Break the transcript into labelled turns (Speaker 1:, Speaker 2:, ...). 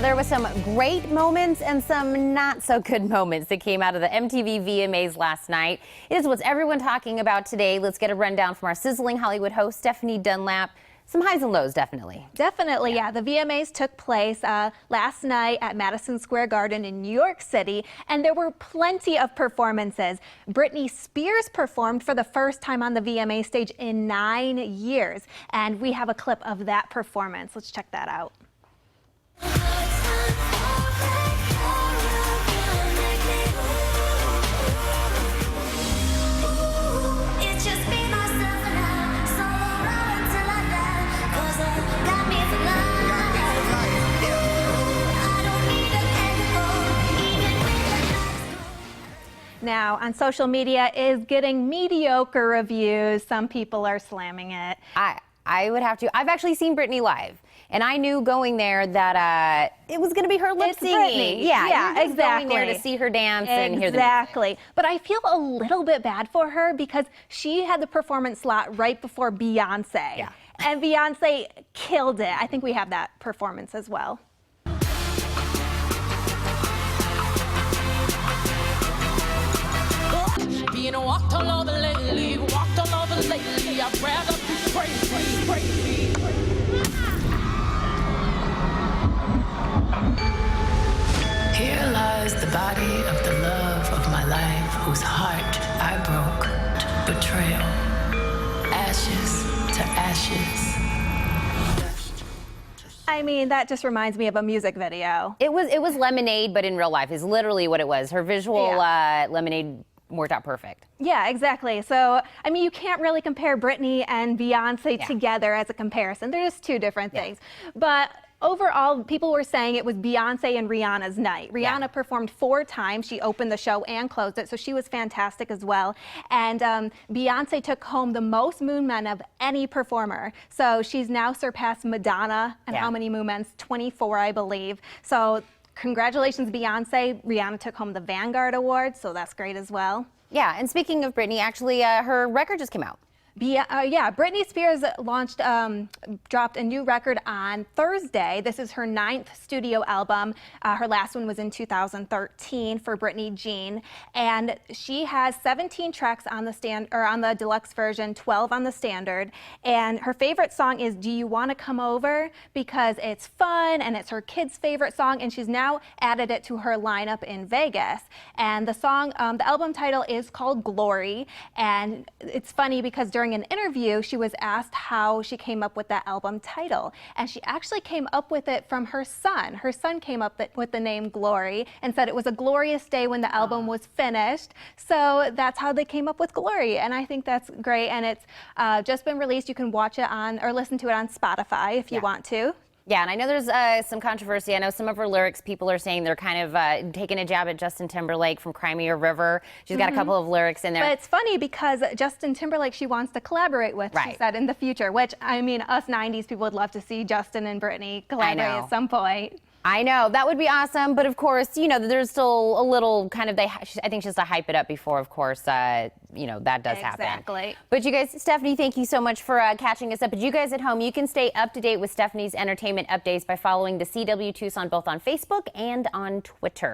Speaker 1: Now, there were some great moments and some not so good moments that came out of the MTV VMAs last night. It is what's everyone talking about today. Let's get a rundown from our Sizzling Hollywood host, Stephanie Dunlap. Some highs and lows, definitely.
Speaker 2: Definitely, yeah. The VMAs took place last night at Madison Square Garden in New York City, and there were plenty of performances. Britney Spears performed for the first time on the VMA stage in 9 years, and we have a clip of that performance. Let's check that out. Now, on social media is getting mediocre reviews. Some people are slamming it.
Speaker 1: I would have to. I've actually seen Britney live, and I knew going there that it was going to be her lip singing.
Speaker 2: Yeah,
Speaker 1: you're just
Speaker 2: exactly.
Speaker 1: going there to see her dance and hear the music.
Speaker 2: Exactly. But I feel a little bit bad for her because she had the performance slot right before Beyonce.
Speaker 1: Yeah.
Speaker 2: And Beyonce killed it. I think we have that performance as well.
Speaker 3: Being walked all over lately, I'd rather be crazy. Here lies the body of the love of my life, whose heart I broke to betrayal, ashes to ashes.
Speaker 2: I mean, that just reminds me of a music video.
Speaker 1: It was Lemonade, but in real life is literally what it was. Her visual Lemonade worked out perfect.
Speaker 2: Yeah, exactly. So, I mean, you can't really compare Britney and Beyonce together as a comparison. They're just two different things. But overall, people were saying it was Beyonce and Rihanna's night. Rihanna performed 4 times. She opened the show and closed it, so she was fantastic as well. And Beyonce took home the most Moon Men of any performer. So she's now surpassed Madonna. And how many Moon Men's? 24, I believe. So congratulations, Beyonce. Rihanna took home the Vanguard Award, so that's great as well.
Speaker 1: Yeah, and speaking of Britney, actually, her record just came out.
Speaker 2: Britney Spears dropped a new record on Thursday. This is her 9th studio album. Her last one was in 2013 for Britney Jean, and she has 17 tracks on the deluxe version, 12 on the standard. And her favorite song is "Do You Want to Come Over?" because it's fun and it's her kid's favorite song, and she's now added it to her lineup in Vegas. And the song, the album title is called "Glory," and it's funny because during an interview, she was asked how she came up with that album title, and she actually came up with it from her son. Her son came up with the name Glory and said it was a glorious day when the album was finished. So that's how they came up with Glory, and I think that's great. And it's just been released. You can watch it on or listen to it on Spotify if you want to.
Speaker 1: Yeah, and I know there's some controversy. I know some of her lyrics, people are saying they're kind of taking a jab at Justin Timberlake from Cry Me a River. She's got a couple of lyrics in there.
Speaker 2: But it's funny because Justin Timberlake she wants to collaborate with, she said, in the future, which, I mean, us 90s people would love to see Justin and Britney collaborate at some point.
Speaker 1: I know, that would be awesome, but of course, you know, there's still a little kind of, I think she has to hype it up before, of course, you know, that does happen.
Speaker 2: Exactly.
Speaker 1: But you guys, Stephanie, thank you so much for catching us up. But you guys at home, you can stay up to date with Stephanie's entertainment updates by following the CW Tucson both on Facebook and on Twitter.